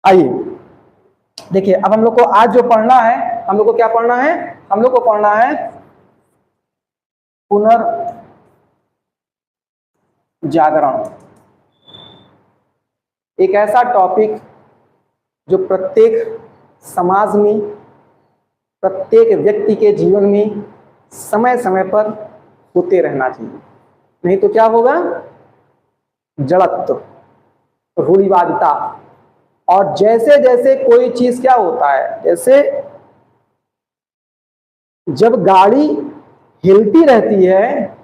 आइए देखिए, अब हम लोग को आज जो पढ़ना है, हम लोग को क्या पढ़ना है? हम लोग को पढ़ना है पुनर्जागरण। एक ऐसा टॉपिक जो प्रत्येक समाज में, प्रत्येक व्यक्ति के जीवन में समय समय पर होते रहना चाहिए, नहीं तो क्या होगा? जड़त्व, रूढ़िवादिता। और जैसे जैसे कोई चीज क्या होता है, जैसे जब गाड़ी हिलती रहती है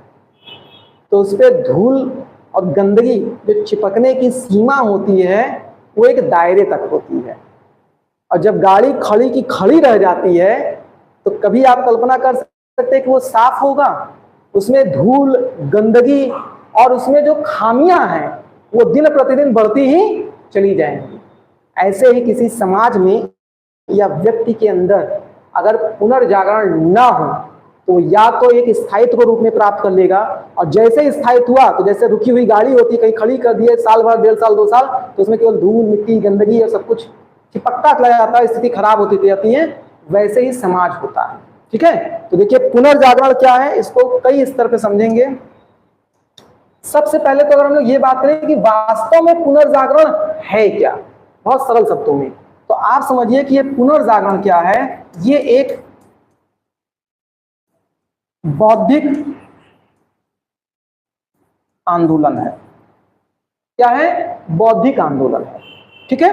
तो उस पर धूल और गंदगी जो चिपकने की सीमा होती है वो एक दायरे तक होती है, और जब गाड़ी खड़ी की खड़ी रह जाती है तो कभी आप कल्पना कर सकते हैं कि वो साफ होगा? उसमें धूल, गंदगी और उसमें जो खामियां हैं वो दिन प्रतिदिन बढ़ती ही चली जाएंगी। ऐसे ही किसी समाज में या व्यक्ति के अंदर अगर पुनर्जागरण ना हो तो या तो एक स्थायित्व रूप में प्राप्त कर लेगा, और जैसे ही स्थायित्व हुआ तो जैसे रुकी हुई गाड़ी होती है, कहीं खड़ी कर दिए साल भर, 1.5 साल 2 साल, तो उसमें केवल धूल, मिट्टी, गंदगी और सब कुछ चिपकता चला जाता है, स्थिति खराब होती जाती है। वैसे ही समाज होता है। ठीक है, तो देखिए पुनर्जागरण क्या है, इसको कई स्तर पे समझेंगे। सबसे पहले तो अगर हम लोग ये बात करें कि वास्तव में पुनर्जागरण है क्या, बहुत सरल शब्दों में, तो आप समझिए कि ये पुनर्जागरण क्या है। ये एक बौद्धिक आंदोलन है। क्या है? बौद्धिक आंदोलन है। ठीक है,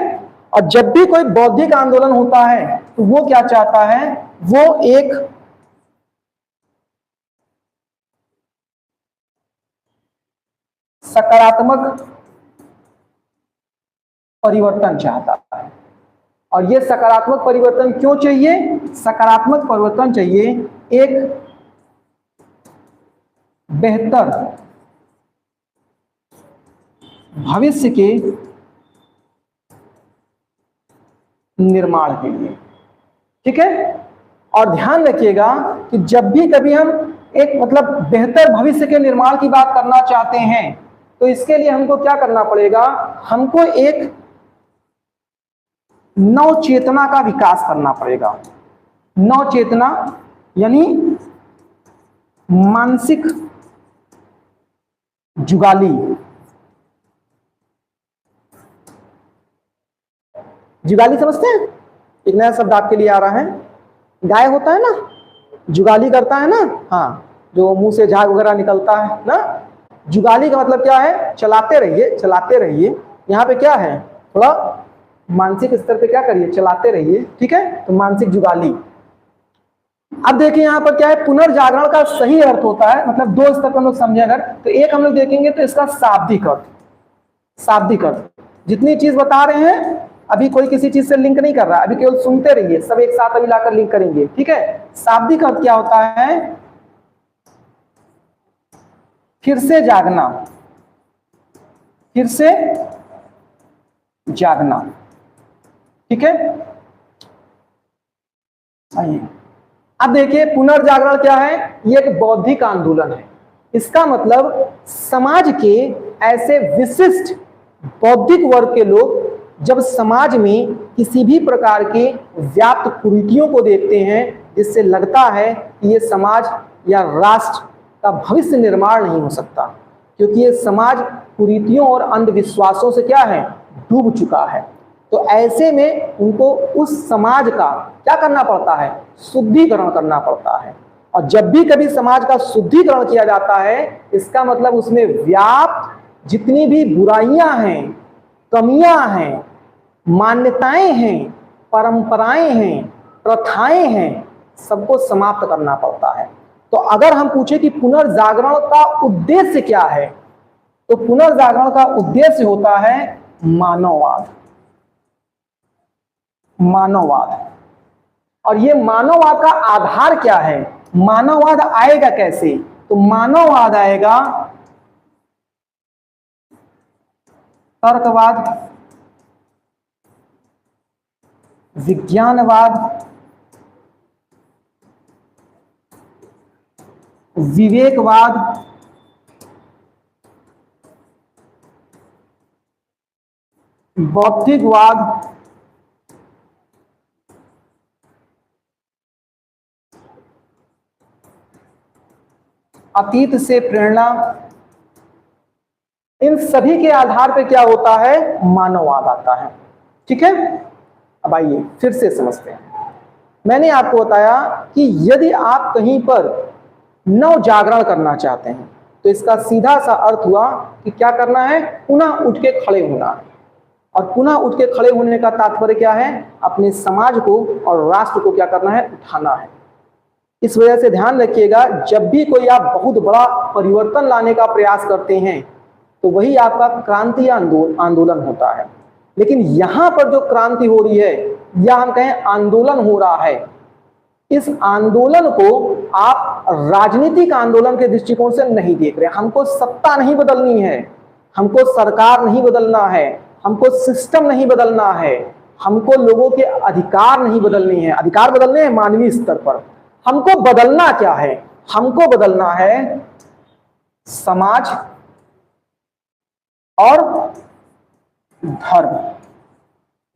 और जब भी कोई बौद्धिक आंदोलन होता है तो वो क्या चाहता है? वो एक सकारात्मक परिवर्तन चाहता है। और ये सकारात्मक परिवर्तन क्यों चाहिए? सकारात्मक परिवर्तन चाहिए एक बेहतर भविष्य के निर्माण के लिए। ठीक है, और ध्यान रखिएगा कि जब भी कभी हम एक मतलब बेहतर भविष्य के निर्माण की बात करना चाहते हैं तो इसके लिए हमको क्या करना पड़ेगा? हमको एक नव चेतना का विकास करना पड़ेगा। नव चेतना यानी मानसिक जुगाली। जुगाली समझते हैं? एक नया शब्द आपके लिए आ रहा है। गाय होता है ना, जुगाली करता है ना, हाँ, जो मुंह से झाग वगैरह निकलता है ना। जुगाली का मतलब क्या है? चलाते रहिए, चलाते रहिए। यहाँ पे क्या है? थोड़ा मानसिक स्तर पे क्या करिए? चलाते रहिए। ठीक है, तो मानसिक जुगाली। अब देखिए यहाँ पर क्या है, पुनर्जागरण का सही अर्थ होता है, मतलब 2 स्तर पर हम लोग समझे अगर, तो एक हम लोग देखेंगे तो इसका शाब्दिक अर्थ। शाब्दिक अर्थ, जितनी चीज बता रहे हैं अभी कोई किसी चीज से लिंक नहीं कर रहा, अभी केवल सुनते रहिए, सब एक साथ अभी लाकर लिंक करेंगे। ठीक है, शाब्दिक अर्थ क्या होता है? फिर से जागना, फिर से जागना। ठीक है, आइए अब देखिए पुनर्जागरण क्या है। ये एक बौद्धिक आंदोलन है। इसका मतलब समाज के ऐसे विशिष्ट बौद्धिक वर्ग के लोग जब समाज में किसी भी प्रकार के व्याप्त कुरीतियों को देखते हैं जिससे लगता है कि ये समाज या राष्ट्र का भविष्य निर्माण नहीं हो सकता, क्योंकि ये समाज कुरीतियों और अंधविश्वासों से क्या है? डूब चुका है। तो ऐसे में उनको उस समाज का क्या करना पड़ता है? शुद्धिकरण करना पड़ता है। और जब भी कभी समाज का शुद्धिकरण किया जाता है, इसका मतलब उसमें व्याप्त जितनी भी बुराइयां हैं, कमियां हैं, मान्यताएं हैं, परंपराएं हैं, प्रथाएं हैं, सबको समाप्त करना पड़ता है। तो अगर हम पूछे कि पुनर्जागरण का उद्देश्य क्या है, तो पुनर्जागरण का उद्देश्य होता है मानववाद। मानववाद। और ये मानववाद का आधार क्या है? मानववाद आएगा कैसे? तो मानववाद आएगा तर्कवाद, विज्ञानवाद, विवेकवाद, बौद्धिकवाद अतीत से प्रेरणा, इन सभी के आधार पर क्या होता है, मानववाद आता है। ठीक है, अब आइए फिर से समझते हैं। मैंने आपको बताया कि यदि आप कहीं पर नव जागरण करना चाहते हैं तो इसका सीधा सा अर्थ हुआ कि क्या करना है, पुनः उठ के खड़े होना है। और पुनः उठ के खड़े होने का तात्पर्य क्या है, अपने समाज को और राष्ट्र को क्या करना है, उठाना है। इस वजह से ध्यान रखिएगा, जब भी कोई आप बहुत बड़ा परिवर्तन लाने का प्रयास करते हैं तो वही आपका क्रांति आंदोलन होता है। लेकिन यहां पर जो क्रांति हो रही है या हम कहें आंदोलन हो रहा है, इस आंदोलन को आप राजनीतिक आंदोलन के दृष्टिकोण से नहीं देख रहे। हमको सत्ता नहीं बदलनी है, हमको सरकार नहीं बदलना है, हमको सिस्टम नहीं बदलना है, हमको लोगों के अधिकार नहीं बदलने हैं। अधिकार बदलने हैं मानवीय स्तर पर। हमको बदलना क्या है, हमको बदलना है समाज और धर्म।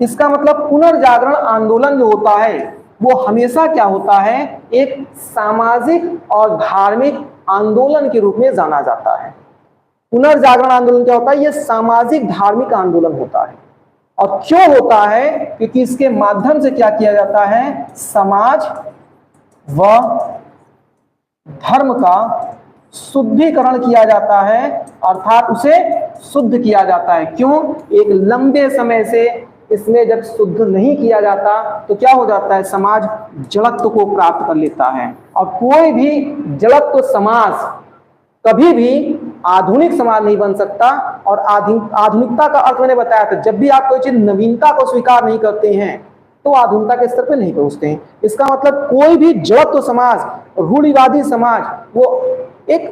इसका मतलब पुनर्जागरण आंदोलन जो होता है वो हमेशा क्या होता है, एक सामाजिक और धार्मिक आंदोलन के रूप में जाना जाता है। पुनर्जागरण आंदोलन क्या होता है, ये सामाजिक धार्मिक आंदोलन होता है। और क्यों होता है, क्योंकि इसके माध्यम से क्या किया जाता है, समाज व धर्म का शुद्धिकरण किया जाता है, अर्थात उसे शुद्ध किया जाता है। क्यों, एक लंबे समय से इसमें जब शुद्ध नहीं किया जाता तो क्या हो जाता है, समाज जड़त्व को प्राप्त कर लेता है। और कोई भी जड़त्व समाज कभी भी आधुनिक समाज नहीं बन सकता। और आधुनिकता का अर्थ मैंने बताया था, जब भी आप कोई चीज नवीनता को स्वीकार नहीं करते हैं तो आधुनिकता के स्तर पे नहीं पहुंचते हैं। इसका मतलब कोई भी जड़त्व समाज, रूढ़िवादी समाज, वो एक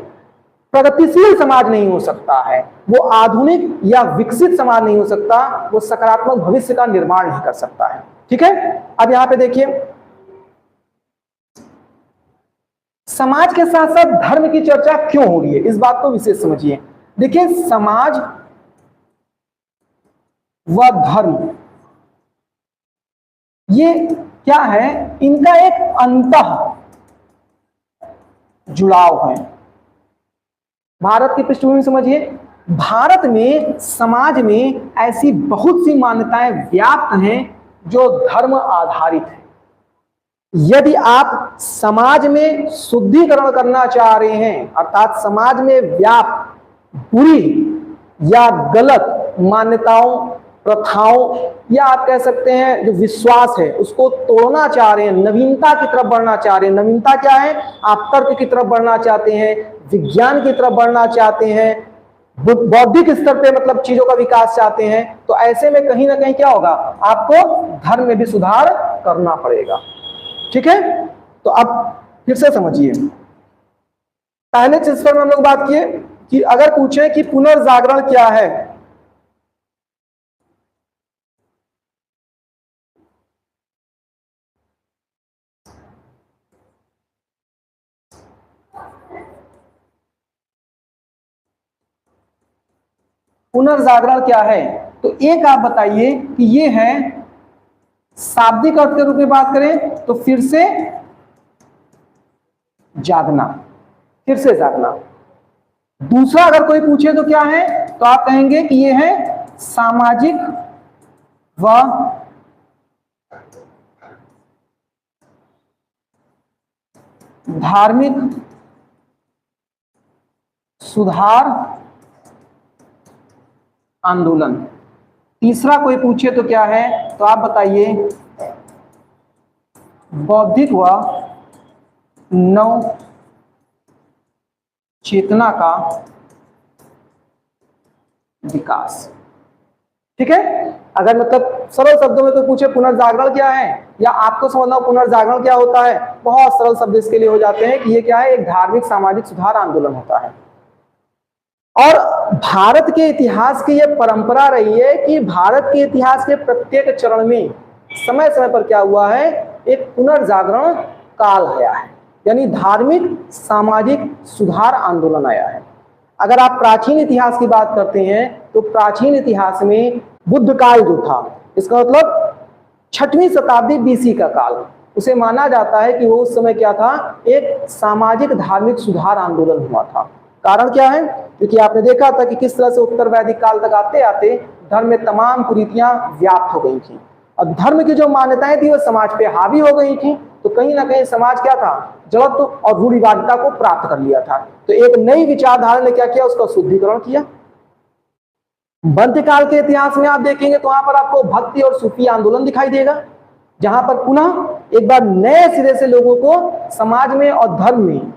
प्रगतिशील समाज नहीं हो सकता है, वो आधुनिक या विकसित समाज नहीं हो सकता, वो सकारात्मक भविष्य का निर्माण नहीं कर सकता है। ठीक है, अब यहां पे देखिए, समाज के साथ साथ धर्म की चर्चा क्यों हो रही है, इस बात को विशेष समझिए। देखिए, समाज व धर्म ये क्या है, इनका एक अंतः जुड़ाव है। भारत की पृष्ठभूमि समझिए, भारत में समाज में ऐसी बहुत सी मान्यताएं व्याप्त हैं जो धर्म आधारित है। यदि आप समाज में शुद्धिकरण करना चाह रहे हैं, अर्थात समाज में व्याप्त बुरी या गलत मान्यताओं, प्रथाओं या आप कह सकते हैं जो विश्वास है उसको तोड़ना चाह रहे हैं, नवीनता की तरफ बढ़ना चाह रहे हैं। नवीनता क्या है, आप तर्क की तरफ बढ़ना चाहते हैं, विज्ञान की तरफ बढ़ना चाहते हैं, बौद्धिक स्तर पे मतलब चीजों का विकास चाहते हैं, तो ऐसे में कहीं ना कहीं क्या होगा, आपको धर्म में भी सुधार करना पड़ेगा। ठीक है, तो अब फिर से समझिए, पहले चीज पर हम लोग बात किए कि अगर पूछे कि पुनर्जागरण क्या है, पुनर्जागरण क्या है, तो एक आप बताइए कि ये है, शाब्दिक अर्थ के रूप में बात करें तो फिर से जागना, फिर से जागना। दूसरा अगर कोई पूछे तो क्या है, तो आप कहेंगे कि ये है सामाजिक व धार्मिक सुधार आंदोलन। तीसरा कोई पूछे तो क्या है, तो आप बताइए बौद्धिक व नव चेतना का विकास। ठीक है, अगर मतलब सरल शब्दों में तो पूछे पुनर्जागरण क्या है या आपको समझना पुनर्जागरण क्या होता है, बहुत सरल शब्द इसके लिए हो जाते हैं कि ये क्या है, एक धार्मिक सामाजिक सुधार आंदोलन होता है। और भारत के इतिहास की यह परंपरा रही है कि भारत के इतिहास के प्रत्येक चरण में समय समय पर क्या हुआ है, एक पुनर्जागरण काल आया है, यानी धार्मिक सामाजिक सुधार आंदोलन आया है। अगर आप प्राचीन इतिहास की बात करते हैं तो प्राचीन इतिहास में बुद्ध काल जो था, इसका मतलब 6वीं शताब्दी बीसी का काल, उसे माना जाता है कि वो उस समय क्या था, एक सामाजिक धार्मिक सुधार आंदोलन हुआ था। कारण क्या है, क्योंकि आपने देखा था कि किस तरह से उत्तर वैदिक काल तक आते आते धर्म में तमाम कुरीतियां व्याप्त हो गई थी और धर्म की जो मान्यताएं थी वो समाज पे हावी हो गई थी। तो कहीं ना कहीं समाज क्या था, जड़त्व और रूढ़िवादिता को प्राप्त कर लिया था। तो एक नई विचारधारा ने क्या किया, उसका शुद्धिकरण किया। मध्यकाल के इतिहास में आप देखेंगे तो वहां पर आपको भक्ति और सूफी आंदोलन दिखाई देगा, जहां पर पुनः एक बार नए सिरे से लोगों को समाज में और धर्म में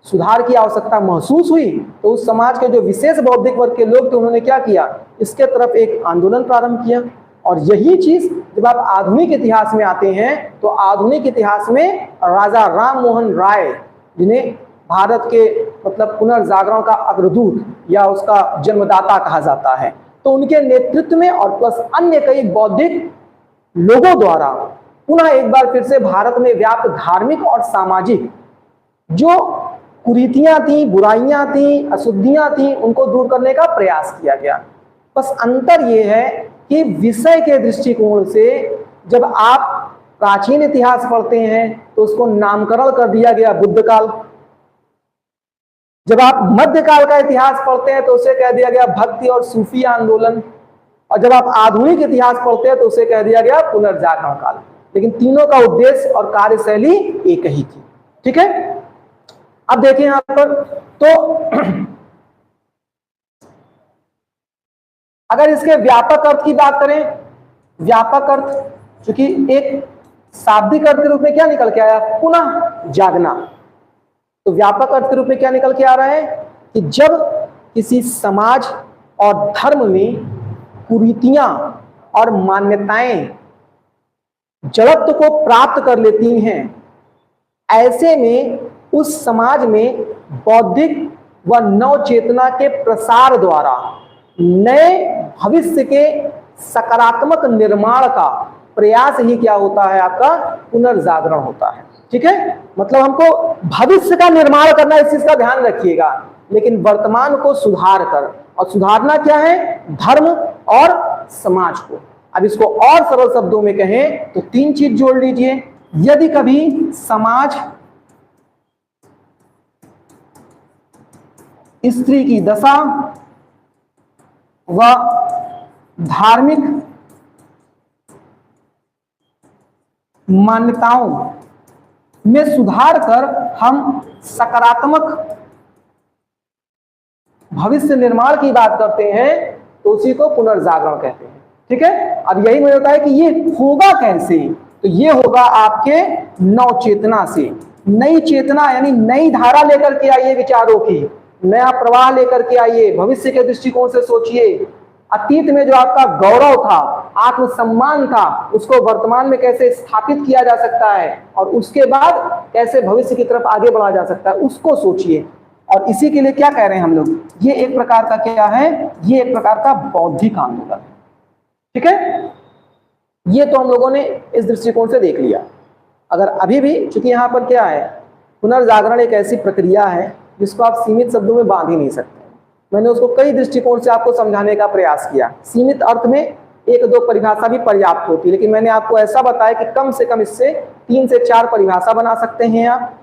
सुधार की आवश्यकता महसूस हुई। तो उस समाज के जो विशेष बौद्धिक वर्ग के लोग थे उन्होंने क्या किया, इसके तरफ एक आंदोलन प्रारंभ किया। और यही चीज जब आप आधुनिक इतिहास में आते हैं तो आधुनिक इतिहास में राजा राम मोहन राय, जिन्हें भारत के मतलब पुनर्जागरण का अग्रदूत या उसका जन्मदाता कहा जाता है, तो उनके नेतृत्व में और प्लस अन्य कई बौद्धिक लोगों द्वारा पुनः एक बार फिर से भारत में व्याप्त धार्मिक और सामाजिक जो कुरीतियां थी, बुराइयां थी, अशुद्धियां थी, उनको दूर करने का प्रयास किया गया। बस अंतर यह है कि विषय के दृष्टिकोण से जब आप प्राचीन इतिहास पढ़ते हैं तो उसको नामकरण कर दिया गया बुद्ध काल, जब आप मध्यकाल का इतिहास पढ़ते हैं तो उसे कह दिया गया भक्ति और सूफी आंदोलन, और जब आप आधुनिक इतिहास पढ़ते हैं तो उसे कह दिया गया पुनर्जागरण काल। लेकिन तीनों का उद्देश्य और कार्यशैली एक ही थी। ठीक है, अब देखिए यहां पर तो अगर इसके व्यापक अर्थ की बात करें, व्यापक अर्थ चूंकि एक शाब्दिक अर्थ के रूप में क्या निकल के आया, पुनः जागना, तो व्यापक अर्थ के रूप में क्या निकल के आ रहा है कि जब किसी समाज और धर्म में कुरीतियां और मान्यताएं जड़त्व को प्राप्त कर लेती हैं, ऐसे में उस समाज में बौद्धिक व नव चेतना के प्रसार द्वारा नए भविष्य के सकारात्मक निर्माण का प्रयास ही क्या होता है, आपका पुनर्जागरण होता है। ठीक है, मतलब हमको भविष्य का निर्माण करना, इस चीज का ध्यान रखिएगा, लेकिन वर्तमान को सुधार कर, और सुधारना क्या है, धर्म और समाज को। अब इसको और सरल शब्दों में कहें तो तीन चीज जोड़ लीजिए। यदि कभी समाज स्त्री की दशा व धार्मिक मान्यताओं में सुधार कर हम सकारात्मक भविष्य निर्माण की बात करते हैं तो उसी को पुनर्जागरण कहते हैं। ठीक है, अब यही मुझे होता है कि ये होगा कैसे, तो ये होगा आपके नव चेतना से। नई चेतना यानी नई धारा लेकर के आइए विचारों की, नया प्रवाह लेकर के आइए, भविष्य के दृष्टिकोण से सोचिए। अतीत में जो आपका गौरव था, आत्मसम्मान था, उसको वर्तमान में कैसे स्थापित किया जा सकता है और उसके बाद कैसे भविष्य की तरफ आगे बढ़ा जा सकता है, उसको सोचिए। और इसी के लिए क्या कह रहे हैं हम लोग, ये एक प्रकार का क्या है, ये एक प्रकार का बौद्धिक आंदोलन है। ठीक है, ये तो हम लोगों ने इस दृष्टिकोण से देख लिया। अगर अभी भी, चूंकि यहाँ पर क्या है, पुनर्जागरण एक ऐसी प्रक्रिया है जिसको आप सीमित शब्दों में बांध ही नहीं सकते। मैंने उसको कई दृष्टिकोण से आपको समझाने का प्रयास किया। सीमित अर्थ में एक दो परिभाषा भी पर्याप्त होती है, लेकिन मैंने आपको ऐसा बताया कि कम से कम इससे 3 से 4 परिभाषा बना सकते हैं आप।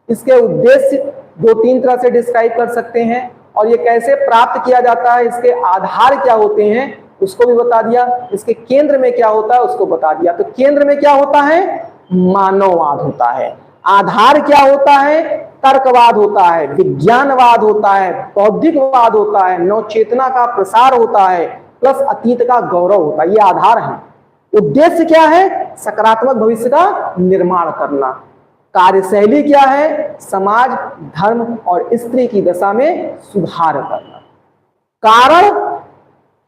इसके उद्देश्य 2-3 तरह से डिस्क्राइब कर सकते हैं, और ये कैसे प्राप्त किया जाता है, इसके आधार क्या होते हैं उसको भी बता दिया, इसके केंद्र में क्या होता है उसको बता दिया। तो केंद्र में क्या होता है, मानववाद होता है। आधार क्या होता है, तर्कवाद होता है, विज्ञानवाद होता है, बौद्धिकवाद होता है, नव चेतना का प्रसार होता है, प्लस अतीत का गौरव होता है। ये आधार है। उद्देश्य क्या है, सकारात्मक भविष्य का निर्माण करना। कार्यशैली क्या है, समाज, धर्म और स्त्री की दशा में सुधार करना। कारण,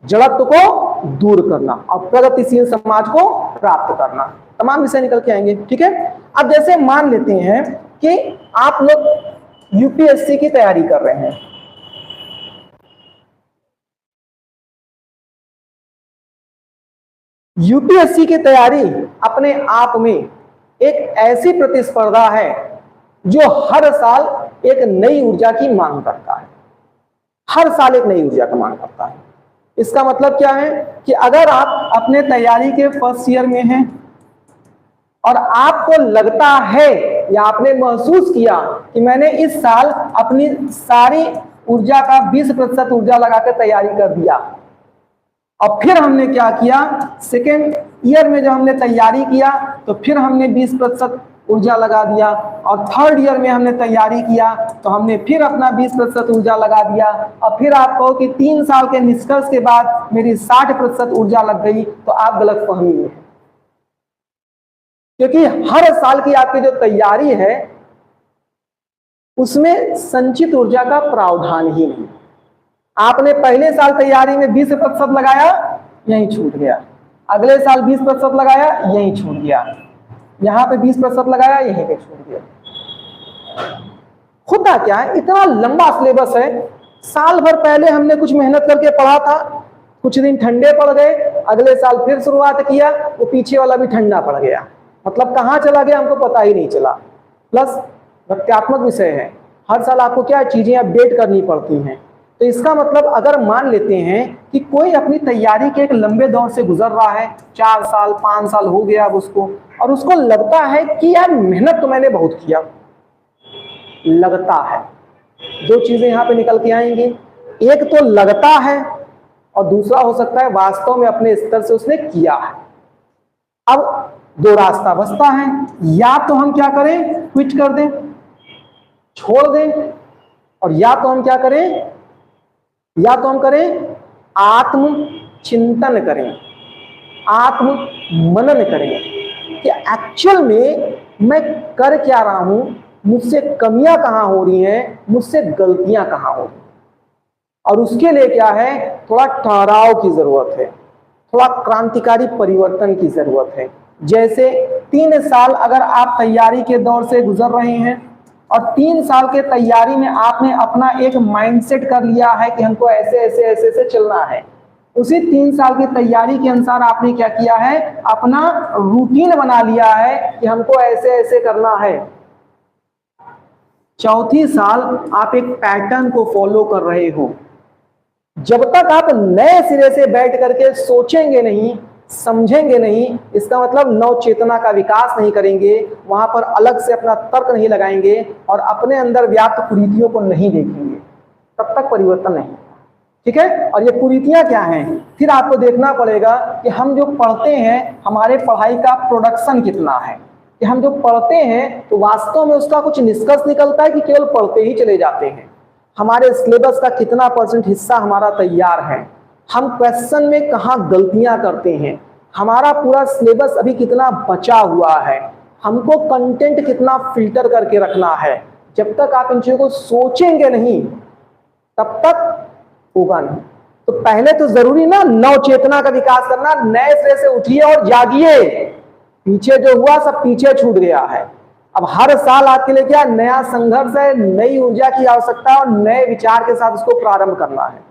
जड़त्व को दूर करना और प्रगतिशील समाज को प्राप्त करना। तमाम विषय निकल के आएंगे। ठीक है, अब जैसे मान लेते हैं कि आप लोग यूपीएससी की तैयारी कर रहे हैं, यूपीएससी की तैयारी अपने आप में एक ऐसी प्रतिस्पर्धा है जो हर साल एक नई ऊर्जा की मांग करता है। हर साल एक नई ऊर्जा की मांग करता है। इसका मतलब क्या है कि अगर आप अपने तैयारी के फर्स्ट ईयर में हैं और आपको लगता है या आपने महसूस किया कि मैंने इस साल अपनी सारी ऊर्जा का 20% ऊर्जा लगाकर तैयारी कर दिया, और फिर हमने क्या किया, सेकेंड ईयर में जब हमने तैयारी किया तो फिर हमने 20% ऊर्जा लगा दिया, और थर्ड ईयर में हमने तैयारी किया तो हमने फिर अपना 20% ऊर्जा लगा दिया, और फिर आप कहो कि 3 साल के निष्कर्ष के बाद मेरी 60% ऊर्जा लग गई, तो आप गलतफहमी में हैं। क्योंकि हर साल की आपकी जो तैयारी है उसमें संचित ऊर्जा का प्रावधान ही नहीं। आपने पहले साल तैयारी में 20% लगाया, यहीं छूट गया, अगले साल 20% लगाया, यहीं छूट गया, यहां पे 20% लगाया, यहीं पे छूट गया। होता क्या है, इतना लंबा सिलेबस है, साल भर पहले हमने कुछ मेहनत करके पढ़ा था, कुछ दिन ठंडे पड़ गए, अगले साल फिर शुरुआत किया, वो पीछे वाला भी ठंडा पड़ गया, मतलब कहां चला गया हमको पता ही नहीं चला। प्लस प्रत्यात्मक विषय है, हर साल आपको क्या चीजें अपडेट करनी पड़ती हैं। तो इसका मतलब अगर मान लेते हैं कि कोई अपनी तैयारी के एक लंबे दौर से गुजर रहा है, 4 साल 5 साल हो गया अब उसको, और उसको लगता है कि यार मेहनत तो मैंने बहुत किया, लगता है, दो चीजें यहां पे निकल के आएंगी, एक तो लगता है और दूसरा हो सकता है वास्तव में अपने स्तर से उसने किया है। अब दो रास्ता बचता है, या तो हम क्या करें, क्विट कर दें, छोड़ दें, और या तो हम क्या करें, या तो हम करें आत्म चिंतन करें, आत्म मनन करें कि एक्चुअल में मैं कर क्या रहा हूं, मुझसे कमियां कहां हो रही हैं, मुझसे गलतियां कहां हो रही हैं। और उसके लिए क्या है, थोड़ा ठहराव की जरूरत है, थोड़ा क्रांतिकारी परिवर्तन की जरूरत है। जैसे 3 साल अगर आप तैयारी के दौर से गुजर रहे हैं और 3 साल के तैयारी में आपने अपना एक माइंडसेट कर लिया है कि हमको ऐसे ऐसे ऐसे ऐसे चलना है, उसी 3 साल की तैयारी के अनुसार आपने क्या किया है, अपना रूटीन बना लिया है कि हमको ऐसे ऐसे करना है। चौथी साल आप एक पैटर्न को फॉलो कर रहे हो। जब तक आप नए सिरे से बैठ करके सोचेंगे नहीं, समझेंगे नहीं, इसका मतलब नव चेतना का विकास नहीं करेंगे, वहां पर अलग से अपना तर्क नहीं लगाएंगे और अपने अंदर व्याप्त कुरीतियों को नहीं देखेंगे, तब तक परिवर्तन नहीं। ठीक है, और ये कुरीतियां क्या हैं, फिर आपको देखना पड़ेगा कि हम जो पढ़ते हैं हमारे पढ़ाई का प्रोडक्शन कितना है, कि हम जो पढ़ते हैं तो वास्तव में उसका कुछ निष्कर्ष निकलता है कि केवल पढ़ते ही चले जाते हैं। हमारे सिलेबस का कितना % हिस्सा हमारा तैयार है, हम क्वेश्चन में कहाँ गलतियां करते हैं, हमारा पूरा सिलेबस अभी कितना बचा हुआ है, हमको कंटेंट कितना फिल्टर करके रखना है। जब तक आप इन चीजों को सोचेंगे नहीं तब तक होगा नहीं। तो पहले तो जरूरी ना नव चेतना का विकास करना, नए सिरे से उठिए और जागिए। पीछे जो हुआ सब पीछे छूट गया है। अब हर साल आपके लिए क्या नया संघर्ष है, नई ऊर्जा की आवश्यकता है और नए विचार के साथ उसको प्रारंभ करना है।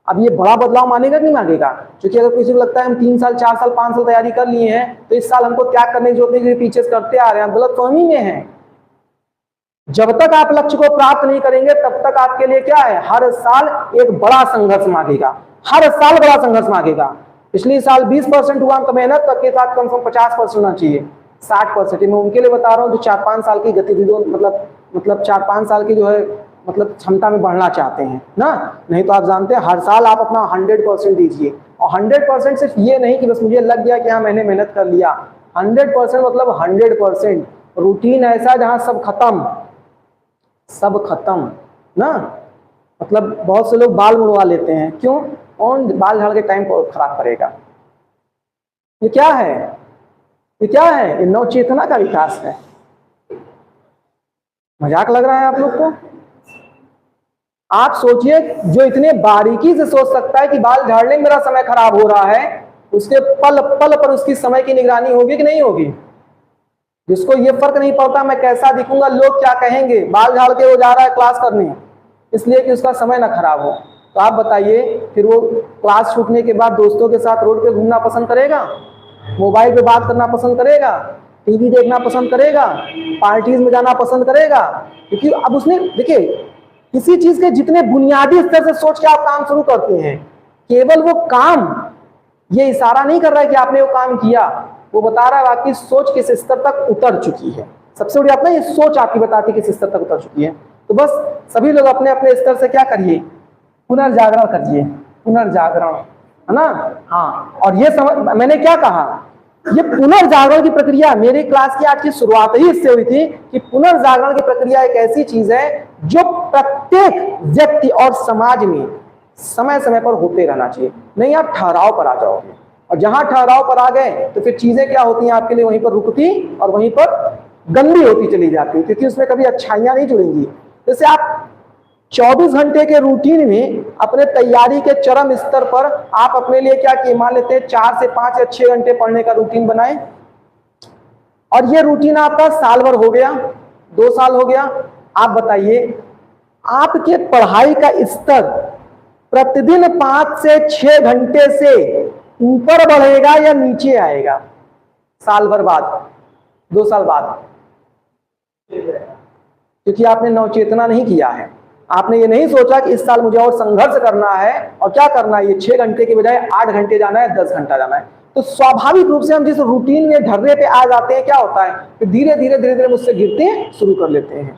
अब ये बड़ा बदलाव मानेगा कि नहीं मानेगा, क्योंकि अगर किसी को लगता है हम 3 साल 4 साल 5 साल तैयारी कर लिए हैं तो इस साल हमको त्याग करने की जरूरत नहीं, पीछे करते आ रहे हैं, गलतफहमी में है। जब तक आप लक्ष्य को प्राप्त नहीं करेंगे तब तक आपके लिए क्या है, हर साल एक बड़ा संघर्ष मांगेगा, हर साल बड़ा संघर्ष मांगेगा। पिछले साल 20% हुआ तो मेहनत, तब के साथ कम से कम 50% होना चाहिए, 60%। मैं उनके लिए बता रहा हूँ जो 4-5 साल की गतिविधियों मतलब 4-5 साल की जो है मतलब क्षमता में बढ़ना चाहते हैं ना। नहीं तो आप जानते हैं हर साल आप अपना 100% दीजिए, और 100% सिर्फ ये नहीं कि बस मुझे लग गया कि हाँ मैंने मेहनत कर लिया। 100% मतलब 100% रूटीन ऐसा जहां सब खत्म ना। मतलब बहुत से लोग बाल मुड़वा लेते हैं, क्यों, कौन बाल झाड़ के टाइम को खराब करेगा। ये क्या है, ये क्या है, ये नव चेतना का विकास है। मजाक लग रहा है आप लोग को। आप सोचिए जो इतने बारीकी से सोच सकता है कि बाल झाड़ने में मेरा समय खराब हो रहा है, उसके पल पल पर उसकी समय की निगरानी होगी कि नहीं होगी। जिसको ये फर्क नहीं पड़ता मैं कैसा दिखूंगा, लोग क्या कहेंगे, बाल झाड़ के वो जा रहा है क्लास करने इसलिए कि उसका समय ना खराब हो। तो आप बताइए फिर वो क्लास छूटने के बाद दोस्तों के साथ रोड पे घूमना पसंद करेगा, मोबाइल पे बात करना पसंद करेगा, टीवी देखना पसंद करेगा, पार्टीज में जाना पसंद करेगा। क्योंकि अब उसने देखिए किसी चीज के जितने बुनियादी स्तर से सोच के आप काम शुरू करते हैं, केवल वो काम ये इशारा नहीं कर रहा है कि आपने वो काम किया, वो बता रहा है आपकी सोच किस स्तर तक उतर चुकी है। सबसे बड़ी बात ना, ये सोच आपकी बताती है किस स्तर तक उतर चुकी है। तो बस सभी लोग अपने अपने स्तर से क्या करिए, पुनर्जागरण करिए, पुनर्जागरण, है ना। हाँ, और ये समझ, मैंने क्या कहा, ये पुनर्जागरण की प्रक्रिया, मेरी क्लास की आज की शुरुआत ही इससे हुई थी कि पुनर्जागरण की प्रक्रिया एक ऐसी चीज है जो प्रत्येक व्यक्ति और समाज में समय समय पर होते रहना चाहिए। नहीं आप ठहराव पर आ जाओगे, और जहां ठहराव पर आ गए तो फिर चीजें क्या होती हैं आपके लिए, वहीं पर रुकती और वहीं पर गंदी होती चली जाती है, क्योंकि उसमें कभी अच्छाइयां नहीं जुड़ेंगी। जैसे आप 24 घंटे के रूटीन में अपने तैयारी के चरम स्तर पर आप अपने लिए क्या किए, मान लेते हैं 4 से 5 या 6 घंटे पढ़ने का रूटीन बनाए, और ये रूटीन आपका साल भर हो गया, 2 साल हो गया। आप बताइए आपके पढ़ाई का स्तर प्रतिदिन 5 से 6 घंटे से ऊपर बढ़ेगा या नीचे आएगा साल भर बाद, 2 साल बाद? क्योंकि आपने नवचेतना नहीं किया है। आपने ये नहीं सोचा कि इस साल मुझे और संघर्ष करना है, और क्या करना है, ये 6 घंटे के बजाय 8 घंटे जाना है, 10 घंटा जाना है। तो स्वाभाविक रूप से हम जिस रूटीन में ढर्रे पे आ जाते हैं, क्या होता है, फिर धीरे धीरे मुझसे गिरते शुरू कर लेते हैं।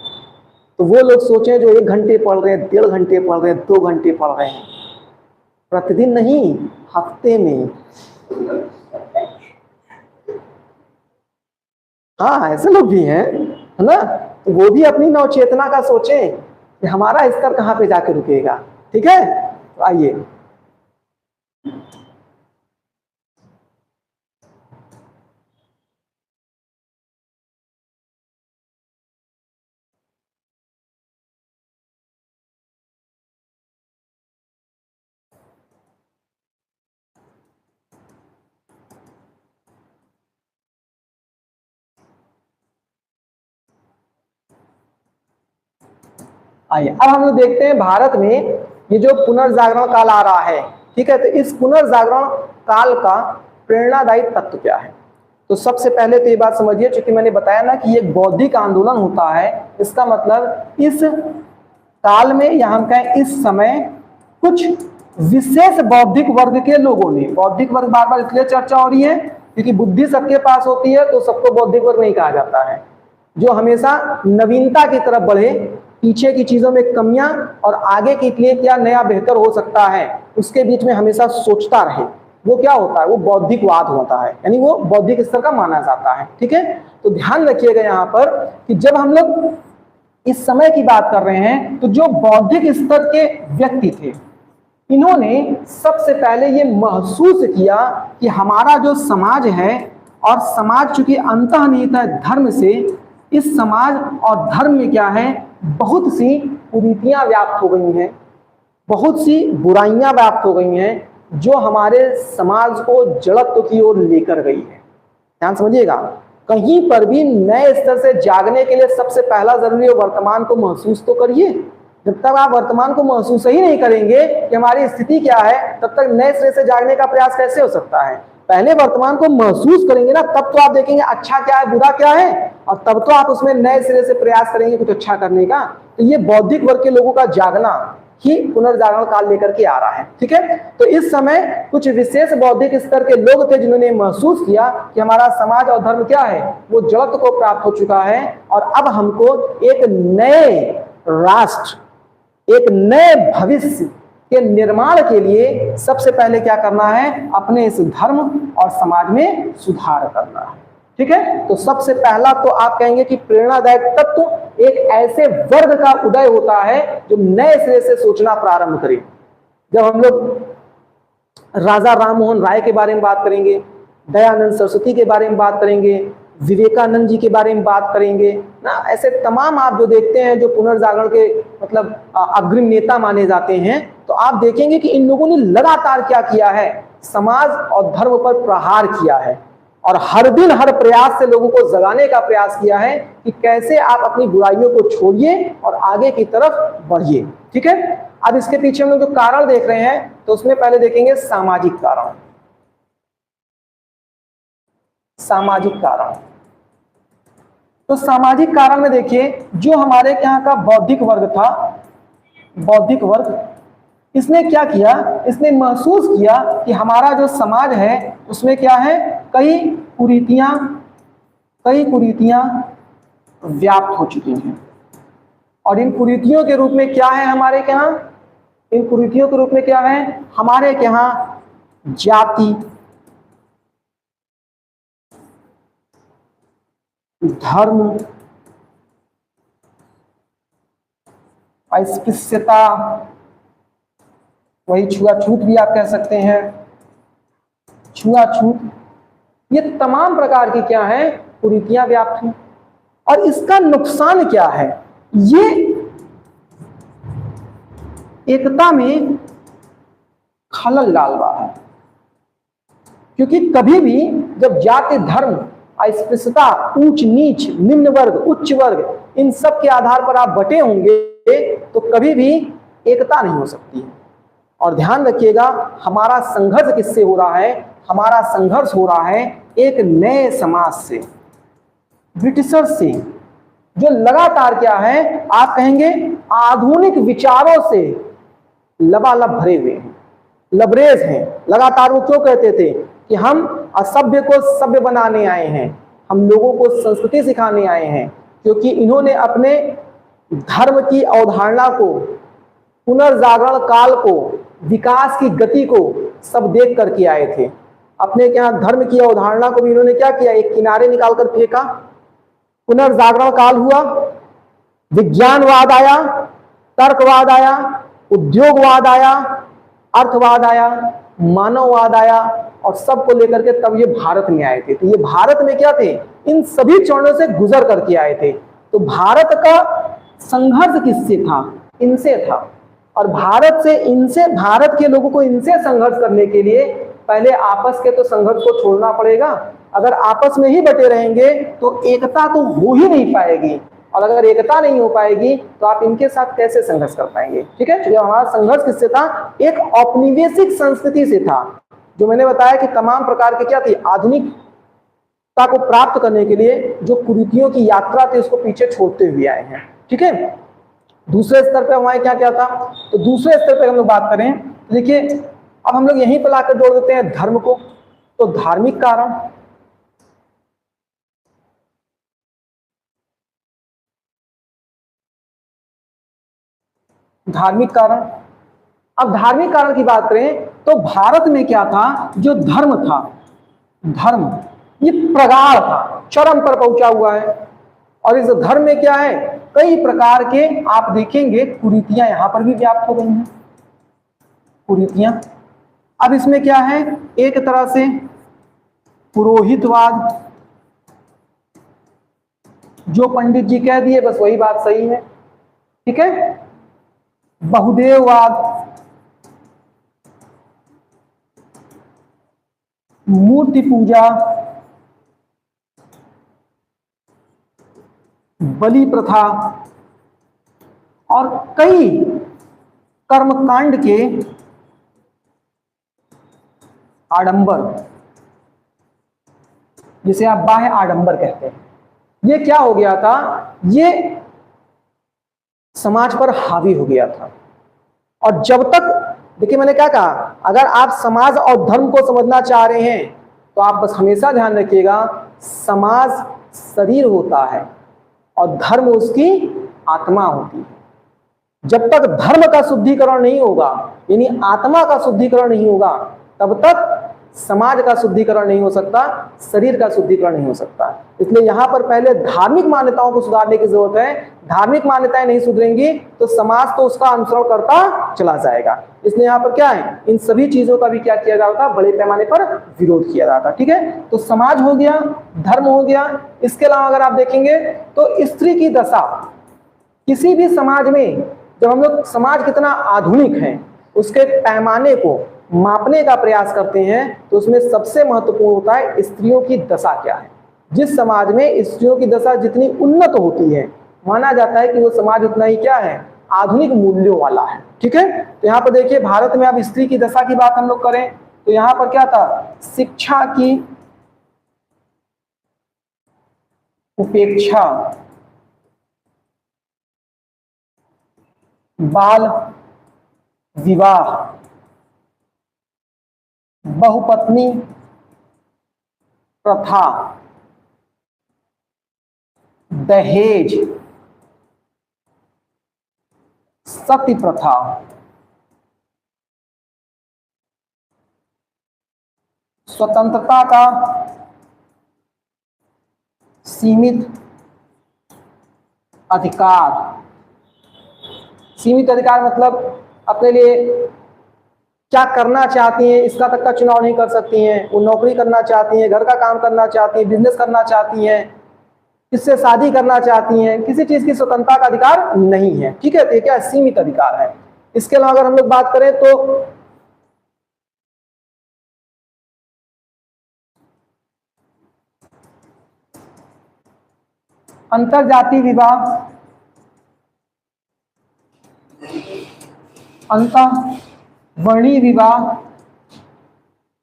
तो वो लोग सोचें जो 1 घंटे पढ़ रहे हैं, 1.5 घंटे पढ़ रहे हैं, 2 घंटे पढ़ रहे हैं, प्रतिदिन नहीं, हफ्ते में। हाँ, ऐसे लोग भी हैं, है ना। तो वो भी अपनी नवचेतना का सोचें कि हमारा स्तर कहां पे जाके रुकेगा। ठीक है, तो आइए अब हम लोग देखते हैं भारत में ये जो पुनर्जागरण काल आ रहा है, ठीक है, तो इस पुनर्जागरण काल का प्रेरणादायी तत्व क्या है। तो सबसे पहले तो ये बात समझिए, क्योंकि मैंने बताया ना कि ये बौद्धिक आंदोलन होता है, इसका मतलब इस काल में या हम कहें इस समय कुछ विशेष बौद्धिक वर्ग के लोगों ने, बौद्धिक वर्ग बार बार इसलिए चर्चा हो रही है क्योंकि बुद्धि सबके पास होती है, तो सबको बौद्धिक वर्ग नहीं कहा जाता है। जो हमेशा नवीनता की तरफ बढ़े, पीछे की चीजों में कमियां और आगे के लिए क्या नया बेहतर हो सकता है उसके बीच में हमेशा सोचता रहे, वो क्या होता है, वो बौद्धिकवाद होता है, यानी वो बौद्धिक स्तर का माना जाता है। ठीक है, तो ध्यान रखिएगा यहाँ पर कि जब हम लोग इस समय की बात कर रहे हैं, तो जो बौद्धिक स्तर के व्यक्ति थे, इन्होंने सबसे पहले ये महसूस किया कि हमारा जो समाज है, और समाज चूंकि अंतर्निहित है धर्म से, इस समाज और धर्म में क्या है, बहुत सी कुरीतियां व्याप्त हो गई हैं, बहुत सी बुराइयां व्याप्त हो गई हैं, जो हमारे समाज को जड़त्व की ओर लेकर गई है। ध्यान समझिएगा, कहीं पर भी नए स्तर से जागने के लिए सबसे पहला जरूरी है वर्तमान को महसूस तो करिए। जब तक आप वर्तमान को महसूस ही नहीं करेंगे कि हमारी स्थिति क्या है, तब तक नए सिरे से जागने का प्रयास कैसे हो सकता है। पहले वर्तमान को महसूस करेंगे ना, तब तो आप देखेंगे अच्छा क्या है, बुरा क्या है, और तब तो आप उसमें नए सिरे से प्रयास करेंगे कुछ अच्छा करने का। तो ये बौद्धिक वर्ग के लोगों का जागना ही पुनर्जागरण काल लेकर के आ रहा है। ठीक है, तो इस समय कुछ विशेष बौद्धिक स्तर के लोग थे जिन्होंने महसूस किया कि हमारा समाज और धर्म क्या है, वो जड़त्व को प्राप्त हो चुका है, और अब हमको एक नए राष्ट्र, एक नए भविष्य के निर्माण के लिए सबसे पहले क्या करना है, अपने इस धर्म और समाज में सुधार करना है। ठीक है, तो सबसे पहला तो आप कहेंगे कि प्रेरणादायक तत्व एक ऐसे वर्ग का उदय होता है जो नए सिरे से सोचना प्रारंभ करे। जब हम लोग राजा राममोहन राय के बारे में बात करेंगे, दयानंद सरस्वती के बारे में बात करेंगे, विवेकानंद जी के बारे में बात करेंगे ना, ऐसे तमाम आप जो देखते हैं जो पुनर्जागरण के मतलब अग्रणी नेता माने जाते हैं, तो आप देखेंगे कि इन लोगों ने लगातार क्या किया है, समाज और धर्म पर प्रहार किया है, और हर दिन हर प्रयास से लोगों को जगाने का प्रयास किया है कि कैसे आप अपनी बुराइयों को छोड़िए और आगे की तरफ बढ़िए। ठीक है, अब इसके पीछे हम लोग जो कारण देख रहे हैं, तो उसमें पहले देखेंगे सामाजिक कारण। सामाजिक कारण, तो सामाजिक कारण में देखिए जो हमारे यहाँ का बौद्धिक वर्ग था, बौद्धिक वर्ग, इसने क्या किया, इसने महसूस किया कि हमारा जो समाज है उसमें क्या है, कई कुरीतियां व्याप्त हो चुकी हैं। और इन कुरीतियों के रूप में क्या है हमारे के यहाँ, इन कुरीतियों के रूप में क्या है हमारे के यहाँ, जाति, धर्म, अस्पृश्यता, वही छुआछूत भी आप कह सकते हैं, छुआछूत, ये तमाम प्रकार की क्या है कुरीतियां व्याप्त हैं। और इसका नुकसान क्या है, ये एकता में खलल डाल रहा है। क्योंकि कभी भी जब जाति, धर्म, अस्पृश्यता, ऊंच नीच, निम्न वर्ग, उच्च वर्ग, इन सब के आधार पर आप बटे होंगे तो कभी भी एकता नहीं हो सकती है। और ध्यान रखिएगा, हमारा संघर्ष किससे हो रहा है, हमारा संघर्ष हो रहा है एक नए समाज से, ब्रिटिशर्स से, जो लगातार क्या है आप कहेंगे आधुनिक विचारों से लबालब भरे हुए हैं, लबरेज हैं। लगातार वो क्यों कहते थे कि हम असभ्य को सभ्य बनाने आए हैं, हम लोगों को संस्कृति सिखाने आए हैं, क्योंकि इन्होंने अपने धर्म की अवधारणा को, पुनर्जागरण काल को, विकास की गति को सब देख करके आए थे। अपने क्या धर्म की अवधारणा को भी इन्होंने क्या किया, एक किनारे निकालकर फेंका। पुनर्जागरण काल हुआ, विज्ञानवाद आया, तर्कवाद आया, उद्योगवाद आया, अर्थवाद आया, मानववाद आया, और सबको लेकर के तब ये भारत में आए थे। तो ये भारत में क्या थे, इन सभी चरणों से गुजर करके आए थे। तो भारत का संघर्ष किससे था, इनसे था। और भारत से, इनसे, भारत के लोगों को इनसे संघर्ष करने के लिए पहले आपस के तो संघर्ष को छोड़ना पड़ेगा। अगर आपस में ही बटे रहेंगे तो एकता तो हो ही नहीं पाएगी, और अगर एकता नहीं हो पाएगी तो आप इनके साथ कैसे संघर्ष कर पाएंगे। ठीक है, जब हमारा संघर्ष किससे था, एक औपनिवेशिक संस्कृति से था, जो मैंने बताया कि तमाम प्रकार के क्या थी, आधुनिकता को प्राप्त करने के लिए जो कुरीतियों की यात्रा थी उसको पीछे छोड़ते हुए आए हैं। ठीक है, दूसरे स्तर पे हमारे क्या क्या था, तो दूसरे स्तर पे हम लोग बात करें, देखिए अब हम लोग यहीं पर लाकर जोड़ देते हैं धर्म को। तो धार्मिक कारण, धार्मिक कारण, अब धार्मिक कारण की बात करें तो भारत में क्या था, जो धर्म था, धर्म ये प्रगाढ़ था, चरम पर पहुंचा हुआ है। और इस धर्म में क्या है, कई प्रकार के आप देखेंगे कुरीतियां यहां पर भी व्याप्त हो गई हैं, कुरीतियां। अब इसमें क्या है, एक तरह से पुरोहितवाद, जो पंडित जी कह दिए बस वही बात सही है। ठीक है, बहुदेववाद, मूर्ति पूजा, बलि प्रथा, और कई कर्मकांड के आडंबर, जिसे आप बाह्य आडंबर कहते हैं, ये क्या हो गया था, ये समाज पर हावी हो गया था। और जब तक, देखिए मैंने क्या कहा, अगर आप समाज और धर्म को समझना चाह रहे हैं तो आप बस हमेशा ध्यान रखिएगा, समाज शरीर होता है और धर्म उसकी आत्मा होती है। जब तक धर्म का शुद्धिकरण नहीं होगा, यानी आत्मा का शुद्धिकरण नहीं होगा, तब तक समाज का शुद्धिकरण नहीं हो सकता, शरीर का शुद्धिकरण नहीं हो सकता। इसलिए यहां पर पहले धार्मिक मान्यताओं को सुधारने की जरूरत है। धार्मिक मान्यताएं नहीं सुधरेंगी तो समाज तो उसका अनुसरण करता चला जाएगा। इसलिए यहाँ पर क्या है, इन सभी चीजों का भी क्या किया जाता था, बड़े पैमाने पर विरोध किया जाता। ठीक है, तो समाज हो गया, धर्म हो गया। इसके अलावा अगर आप देखेंगे तो स्त्री की दशा, किसी भी समाज में जब हम लोग समाज कितना आधुनिक है उसके पैमाने को मापने का प्रयास करते हैं तो उसमें सबसे महत्वपूर्ण होता है स्त्रियों की दशा क्या है। जिस समाज में स्त्रियों की दशा जितनी उन्नत होती है, माना जाता है कि वो समाज उतना ही क्या है, आधुनिक मूल्यों वाला है। ठीक है, तो यहाँ पर देखिए भारत में अब स्त्री की दशा की बात हम लोग करें तो यहाँ पर क्या था, शिक्षा की उपेक्षा, बाल विवाह, बहुपत्नी प्रथा, दहेज, सती प्रथा, स्वतंत्रता का सीमित अधिकार। सीमित अधिकार मतलब अपने लिए क्या करना चाहती हैं इसका तक का चुनाव नहीं कर सकती हैं। वो नौकरी करना चाहती हैं, घर का काम करना चाहती हैं, बिजनेस करना चाहती हैं, किससे शादी करना चाहती हैं, किसी चीज की स्वतंत्रता का अधिकार नहीं है। ठीक है, तो ये क्या सीमित अधिकार है। इसके अलावा अगर हम लोग बात करें तो अंतरजातीय विवाह, अंतःवर्णीय विवाह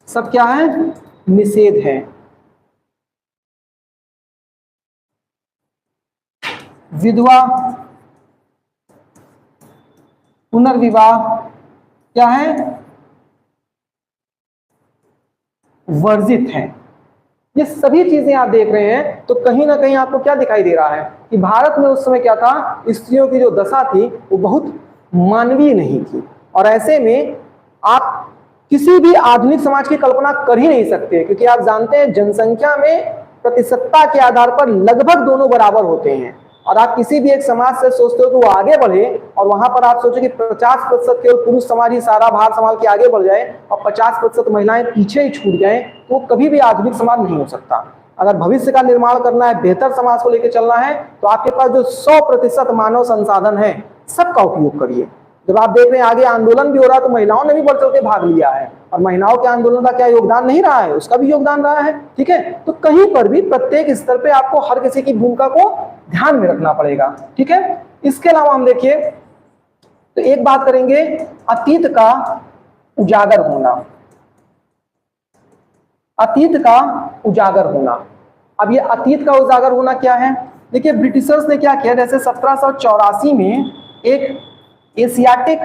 सब क्या है, निषेध है। विधवा पुनर्विवाह क्या है, वर्जित है। ये सभी चीजें आप देख रहे हैं तो कहीं ना कहीं आपको क्या दिखाई दे रहा है कि भारत में उस समय क्या था, स्त्रियों की जो दशा थी वो बहुत मानवीय नहीं थी। और ऐसे में आप किसी भी आधुनिक समाज की कल्पना कर ही नहीं सकते, क्योंकि आप जानते हैं जनसंख्या में प्रतिशतता के आधार पर लगभग दोनों बराबर होते हैं। और आप किसी भी एक समाज से सोचते हो कि वो आगे बढ़े और वहां पर आप सोचो कि 50% केवल पुरुष समाज ही सारा भार संभाल के आगे बढ़ जाए और 50% महिलाएं पीछे ही छूट जाए, तो वो कभी भी आधुनिक समाज नहीं हो सकता। अगर भविष्य का निर्माण करना है, बेहतर समाज को लेकर चलना है, तो आपके पास जो 100% मानव संसाधन है सबका उपयोग करिए। जब आप देख रहे हैं आगे आंदोलन भी हो रहा है तो महिलाओं ने भी बढ़ चढ़ के भाग लिया है, और महिलाओं के आंदोलन का क्या योगदान नहीं रहा है, उसका भी योगदान रहा है। ठीक है, तो कहीं पर भी प्रत्येक स्तर पे आपको हर किसी की भूमिका को ध्यान में रखना पड़ेगा। ठीक है, इसके अलावा हम देखिए तो एक बात करेंगे, अतीत का उजागर होना। अतीत का उजागर होना, अब ये अतीत का उजागर होना क्या है, देखिए ब्रिटिशर्स ने क्या किया, जैसे 1784 में एक एशियाटिक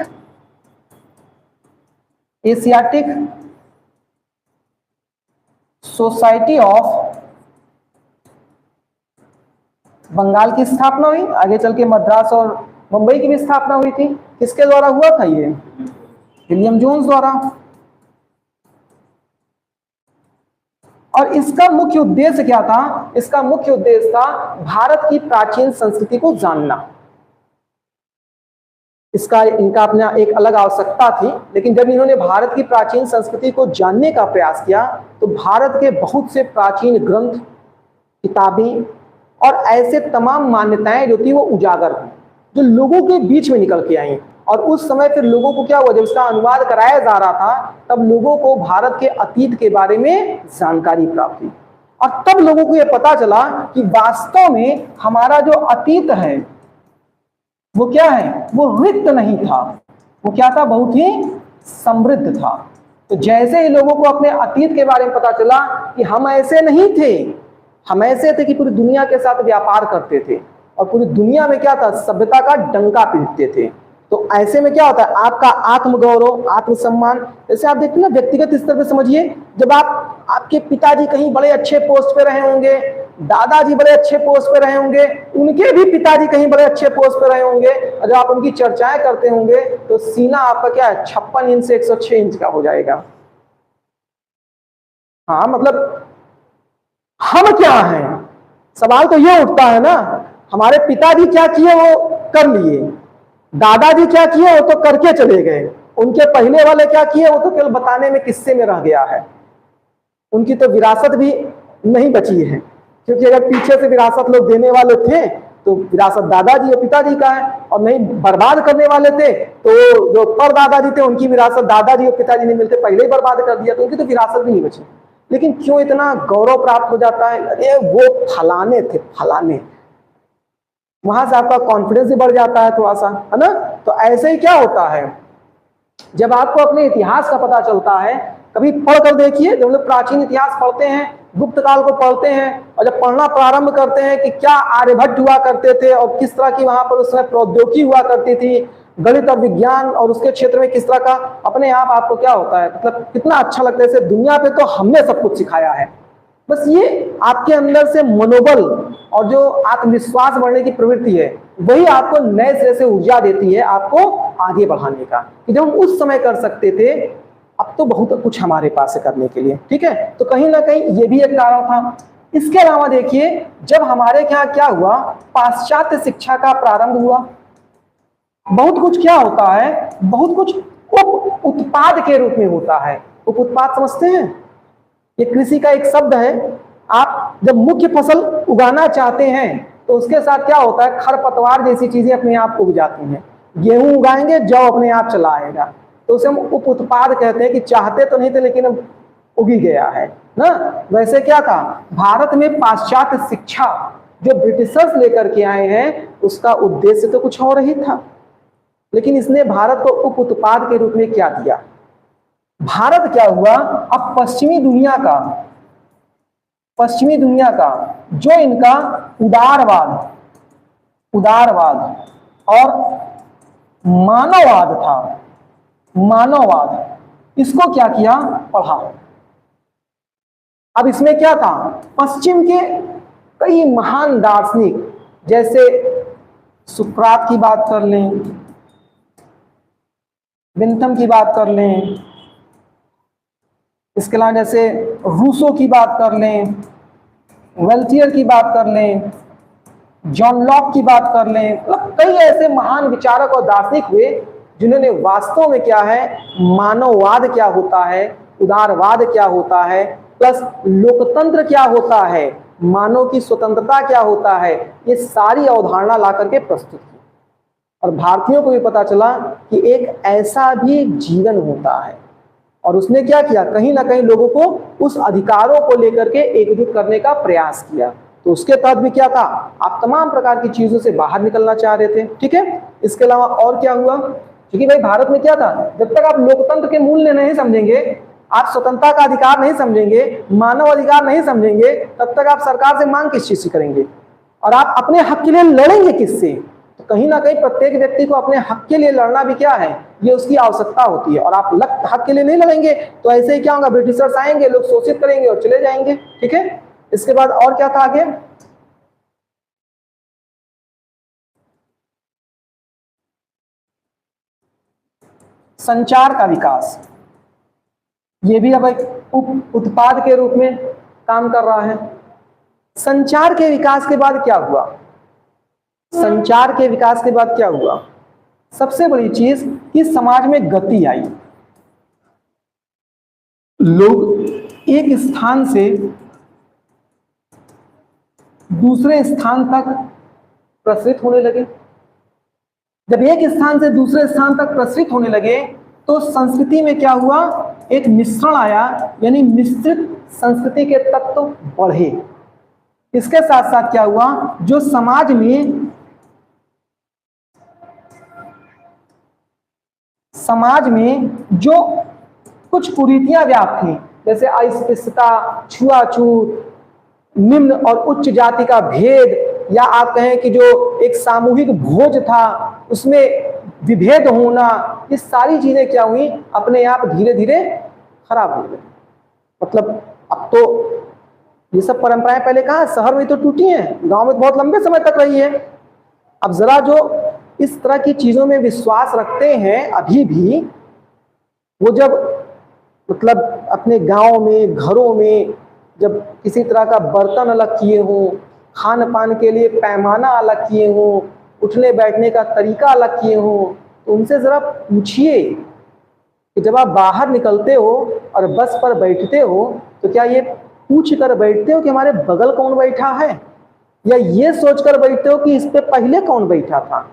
सोसाइटी ऑफ बंगाल की स्थापना हुई, आगे चल के मद्रास और मुंबई की भी स्थापना हुई थी। किसके द्वारा हुआ था, ये विलियम जोन्स द्वारा। और इसका मुख्य उद्देश्य क्या था, इसका मुख्य उद्देश्य था भारत की प्राचीन संस्कृति को जानना। इसका इनका अपना एक अलग आवश्यकता थी, लेकिन जब इन्होंने भारत की प्राचीन संस्कृति को जानने का प्रयास किया तो भारत के बहुत से प्राचीन ग्रंथ, किताबें और ऐसे तमाम मान्यताएं जो थी वो उजागर हुई, जो लोगों के बीच में निकल के आई। और उस समय फिर लोगों को क्या हुआ, जब इसका अनुवाद कराया जा रहा था तब लोगों को भारत के अतीत के बारे में जानकारी प्राप्त हुई, और तब लोगों को यह पता चला कि वास्तव में हमारा जो अतीत है वो क्या है, वो रिक्त नहीं था, वो क्या था, बहुत ही समृद्ध था। तो जैसे ही लोगों को अपने अतीत के बारे में पता चला कि हम ऐसे नहीं थे, हम ऐसे थे कि पूरी दुनिया के साथ व्यापार करते थे और पूरी दुनिया में क्या था, सभ्यता का डंका पीटते थे। तो ऐसे में क्या होता है, आपका आत्मगौरव, आत्मसम्मान, जैसे आप देखते हैं ना व्यक्तिगत स्तर पे समझिए, जब आपके पिताजी कहीं बड़े अच्छे पोस्ट पे रहे होंगे, दादाजी बड़े अच्छे पोस्ट पे रहे होंगे, उनके भी पिताजी कहीं बड़े अच्छे पोस्ट पे रहे होंगे, और जब आप उनकी चर्चाएं करते होंगे तो सीना आपका क्या है, 56 इंच से 106 इंच का हो जाएगा। हाँ, मतलब हम क्या हैं, सवाल तो ये उठता है ना, हमारे पिताजी क्या किए वो कर लिए, दादाजी क्या किए वो तो करके चले गए, उनके पहले वाले क्या किए वो तो केवल बताने में, किस्से में रह गया है, उनकी तो विरासत भी नहीं बची है। क्योंकि अगर पीछे से विरासत लोग देने वाले थे तो विरासत दादाजी और पिताजी का है, और नहीं बर्बाद करने वाले थे तो जो पर दादाजी थे उनकी विरासत दादाजी और पिताजी ने मिलकर पहले ही बर्बाद कर दिया, तो उनकी तो विरासत भी नहीं बची। लेकिन क्यों इतना गौरव प्राप्त हो जाता है, अरे वो फलाने थे, फलाने, वहां से आपका कॉन्फिडेंस भी बढ़ जाता है थोड़ा सा, है ना। तो ऐसे ही क्या होता है, जब आपको अपने इतिहास का पता चलता है, कभी पढ़ कर देखिए, जब हम लोग प्राचीन इतिहास पढ़ते हैं, गुप्त काल को पढ़ते हैं, और जब पढ़ना प्रारंभ करते हैं कि क्या आर्यभट्ट हुआ करते थे और किस तरह की वहां पर उस समय प्रौद्योगिकी हुआ करती थी, गणित और विज्ञान और उसके क्षेत्र में किस तरह का अपने आप आपको क्या होता है, मतलब कितना अच्छा लगता है। जैसे दुनिया पे तो हमने सब कुछ सिखाया है, बस ये आपके अंदर से मनोबल और जो आत्मविश्वास बढ़ने की प्रवृत्ति है वही आपको नए सिरे से ऊर्जा देती है आपको आगे बढ़ाने का, कि जब हम उस समय कर सकते थे अब तो बहुत कुछ हमारे पास है करने के लिए। ठीक है, तो कहीं ना कहीं ये भी एक कारण था। इसके अलावा देखिए, जब हमारे यहाँ क्या हुआ, पाश्चात्य शिक्षा का प्रारंभ हुआ, बहुत कुछ क्या होता है, बहुत कुछ उप उत्पाद के रूप में होता है। उप उत्पाद समझते हैं, ये कृषि का एक शब्द है। आप जब मुख्य फसल उगाना चाहते हैं तो उसके साथ क्या होता है, खरपतवार जैसी चीजें अपने आप उग जाती हैं। गेहूं उगाएंगे, जौ अपने आप चला आएगा, तो उसे हम उप उत्पाद कहते हैं कि चाहते तो नहीं थे लेकिन अब उगी गया है ना। वैसे क्या था, भारत में पाश्चात्य शिक्षा जो ब्रिटिशर्स लेकर के आए हैं उसका उद्देश्य तो कुछ और ही था, लेकिन इसने भारत को उप उत्पाद के रूप में क्या दिया। भारत क्या हुआ, अब पश्चिमी दुनिया का जो इनका उदारवाद और मानववाद इसको क्या किया, पढ़ा। अब इसमें क्या था, पश्चिम के कई महान दार्शनिक, जैसे सुकरात की बात कर लें, बेंथम की बात कर लें, इसके अलावा जैसे रूसो की बात कर लें, वेल्थियर की बात कर लें, जॉन लॉक की बात कर लें, मतलब कई ऐसे महान विचारक और दार्शनिक हुए जिन्होंने वास्तव में क्या है, मानववाद क्या होता है, उदारवाद क्या होता है, प्लस लोकतंत्र क्या होता है, मानव की स्वतंत्रता क्या होता है, ये सारी अवधारणा ला करके प्रस्तुत की। और भारतीयों को भी पता चला कि एक ऐसा भी जीवन होता है, और उसने क्या किया, कहीं ना कहीं लोगों को उस अधिकारों को लेकर के एकजुट करने का प्रयास किया। तो उसके तहत भी क्या था, आप तमाम प्रकार की चीजों से बाहर निकलना चाह रहे थे। ठीक है, इसके अलावा और क्या हुआ, क्योंकि भाई भारत में क्या था, जब तक आप लोकतंत्र के मूल्य नहीं समझेंगे, आप स्वतंत्रता का अधिकार नहीं समझेंगे, मानव अधिकार नहीं समझेंगे, तब तक आप सरकार से मांग किस चीज से करेंगे, और आप अपने हक के लिए लड़ेंगे किससे। तो कहीं ना कहीं प्रत्येक व्यक्ति को अपने हक के लिए लड़ना भी क्या है, ये उसकी आवश्यकता होती है। और आप हक के लिए नहीं लड़ेंगे तो ऐसे ही क्या होगा, ब्रिटिशर्स आएंगे, लोग शोषित करेंगे और चले जाएंगे। ठीक है, इसके बाद और क्या था आगे, संचार का विकास, ये भी अब एक उप उत्पाद के रूप में काम कर रहा है। संचार के विकास के बाद क्या हुआ, संचार के विकास के बाद क्या हुआ, सबसे बड़ी चीज कि समाज में गति आई। लोग एक स्थान से दूसरे स्थान तक प्रसरित होने लगे। जब एक स्थान से दूसरे स्थान तक प्रसरित होने लगे तो संस्कृति में क्या हुआ, एक मिश्रण आया, यानी मिश्रित संस्कृति के तत्व बढ़े। इसके साथ साथ क्या हुआ, जो समाज में जो कुछ कुरीतियां व्याप्त थी, जैसे अस्पृश्यता, छुआछूत, निम्न और उच्च जाति का भेद, या आप कहें कि जो एक सामूहिक भोज था उसमें विभेद होना, ये सारी चीजें क्या हुई, अपने आप धीरे धीरे खराब हो गई। मतलब अब तो ये सब परंपराएं पहले कहाँ, शहर में तो टूटी हैं, गांव में बहुत लंबे समय तक रही है। अब जरा जो इस तरह की चीजों में विश्वास रखते हैं अभी भी, वो जब मतलब अपने गांव में, घरों में जब किसी तरह का बर्तन अलग किए हों, खान पान के लिए पैमाना अलग किए हों, उठने बैठने का तरीका अलग किए हों, तो उनसे जरा पूछिए कि जब आप बाहर निकलते हो और बस पर बैठते हो तो क्या ये पूछ कर बैठते हो कि हमारे बगल कौन बैठा है, या ये सोचकर बैठते हो कि इस पे पहले कौन बैठा था।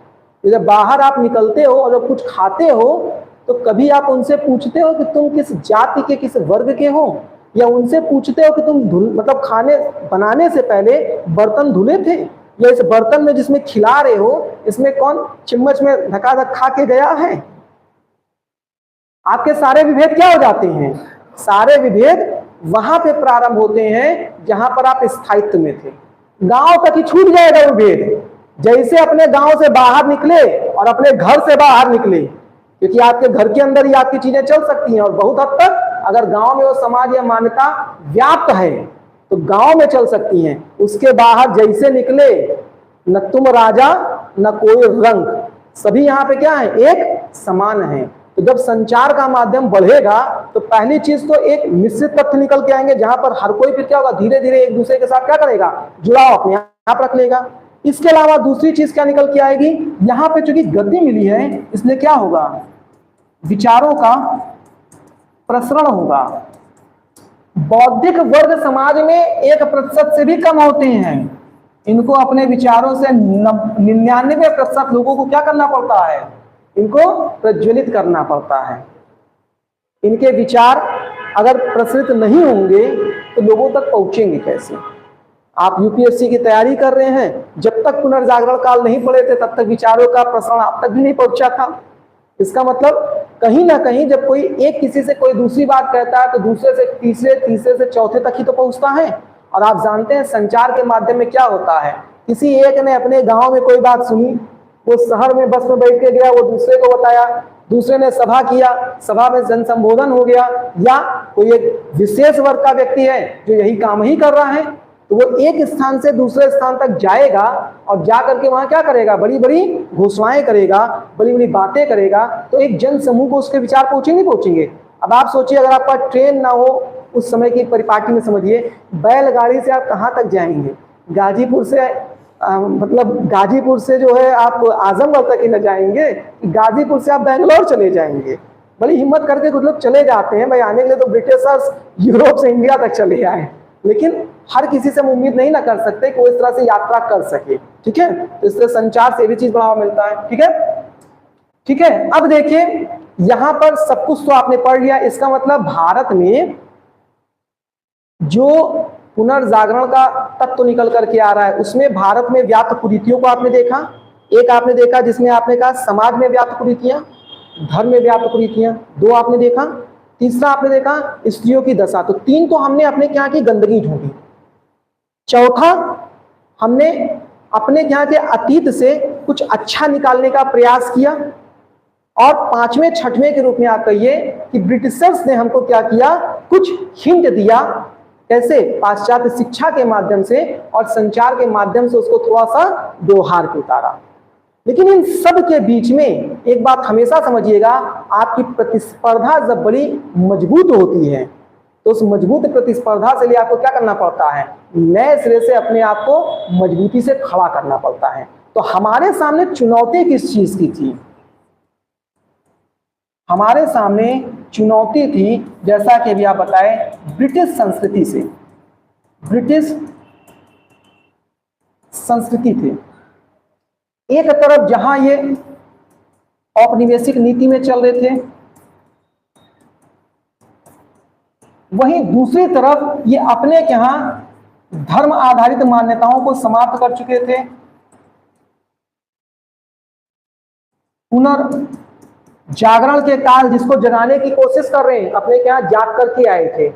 जब बाहर आप निकलते हो और जब कुछ खाते हो तो कभी आप उनसे पूछते हो कि तुम किस जाति के, किस वर्ग के हो, या उनसे पूछते हो कि तुम मतलब खाने बनाने से पहले बर्तन धुले थे, या इस बर्तन में जिसमें खिला रहे हो इसमें कौन चम्मच में धक्का खा के गया है। आपके सारे विभेद क्या हो जाते हैं, सारे विभेद वहां पे प्रारंभ होते हैं जहां पर आप स्थायित्व में थे। गांव तक ही छूट जाएगा विभेद, जैसे अपने गांव से बाहर निकले और अपने घर से बाहर निकले, क्योंकि आपके घर के अंदर ही आपकी चीजें चल सकती हैं, और बहुत हद तक अगर गांव में वो समाज या मान्यता व्याप्त है तो गांव में चल सकती हैं। उसके बाहर जैसे निकले, न तुम राजा न कोई रंग, सभी यहाँ पे क्या है, एक समान है। तो जब संचार का माध्यम बढ़ेगा तो पहली चीज तो एक निश्चित तथ्य निकल के आएंगे, जहां पर हर कोई फिर क्या होगा, धीरे धीरे एक दूसरे के साथ क्या करेगा, जुड़ाव अपने आप रख लेगा। इसके अलावा दूसरी चीज क्या निकल के आएगी, यहाँ पे चूंकि गद्दी मिली है इसलिए क्या होगा, विचारों का प्रसरण होगा। बौद्धिक वर्ग समाज में 1% से भी कम होते हैं, इनको अपने विचारों से 99% लोगों को क्या करना पड़ता है, इनको प्रज्वलित करना पड़ता है। इनके विचार अगर प्रसरित नहीं होंगे तो लोगों तक पहुंचेंगे कैसे। आप यूपीएससी की तैयारी कर रहे हैं, जब तक पुनर्जागरण काल नहीं पढ़े थे तब तक विचारों का प्रसारण आप तक भी नहीं पहुंचा था। इसका मतलब कहीं ना कहीं जब कोई एक किसी से कोई दूसरी बात कहता है तो दूसरे से तीसरे, तीसरे से चौथे तक ही तो पहुंचता है। और आप जानते हैं संचार के माध्यम में क्या होता है, किसी एक ने अपने गांव में कोई बात सुनी, वो शहर में बस में बैठ के गया, वो दूसरे को बताया, दूसरे ने सभा किया, सभा में जन संबोधन हो गया, या कोई एक विशेष वर्ग का व्यक्ति है जो यही काम ही कर रहा है, तो वो एक स्थान से दूसरे स्थान तक जाएगा और जा करके वहां क्या करेगा, बड़ी बड़ी घोषणाएं करेगा, बड़ी बड़ी बातें करेगा, तो एक जन समूह को उसके विचार पहुंचेंगे पहुंचेंगे। अब आप सोचिए अगर आपका ट्रेन ना हो उस समय की परिपाटी में, समझिए बैलगाड़ी से आप कहाँ तक जाएंगे, गाजीपुर से मतलब गाजीपुर से जो है आप आजमगढ़ तक ही न जाएंगे, गाजीपुर से आप बेंगलोर चले जाएंगे। बड़ी हिम्मत करके कुछ लोग चले जाते हैं भाई, आने के लिए तो ब्रिटिशर्स यूरोप से इंडिया तक चले आए, लेकिन हर किसी से हम उम्मीद नहीं ना कर सकते कि वो इस तरह से यात्रा कर सके। ठीक है, तो इससे संचार से भी चीज बढ़ावा मिलता है। ठीक है, ठीक है। अब देखिए यहां पर सब कुछ तो आपने पढ़ लिया, इसका मतलब भारत में जो पुनर्जागरण का तत्व निकल करके आ रहा है उसमें भारत में व्याप्त कुरीतियों को आपने देखा। एक आपने देखा जिसमें आपने कहा समाज में व्याप्त कुरीतियां, धर्म में व्याप्त कुरीतियां, 2 आपने देखा। तीसरा आपने देखा स्त्रियों की दशा। तो 3 तो हमने अपने क्या की गंदगी ढूंढी। चौथा हमने अपने यहाँ के अतीत से कुछ अच्छा निकालने का प्रयास किया। और 5वें 6वें के रूप में आप कहिए कि ब्रिटिशर्स ने हमको क्या किया, कुछ हिंट दिया, कैसे, पाश्चात्य शिक्षा के माध्यम से और संचार के माध्यम से उसको थोड़ा सा व्यवहार के उतारा। लेकिन इन सब के बीच में एक बात हमेशा समझिएगा, आपकी प्रतिस्पर्धा जब बड़ी मजबूत होती है तो उस मजबूत प्रतिस्पर्धा से लिए आपको क्या करना पड़ता है, नए सिरे से अपने आप को मजबूती से खड़ा करना पड़ता है। तो हमारे सामने चुनौती किस चीज की थी, हमारे सामने चुनौती थी, जैसा कि अभी आप बताए, ब्रिटिश संस्कृति से, ब्रिटिश संस्कृति थी। एक तरफ जहां ये औपनिवेशिक नीति में चल रहे थे, वहीं दूसरी तरफ ये अपने के यहां धर्म आधारित मान्यताओं को समाप्त कर चुके थे। पुनर्जागरण के काल जिसको जगाने की कोशिश कर रहे हैं, अपने के यहां जाग करके आए थे,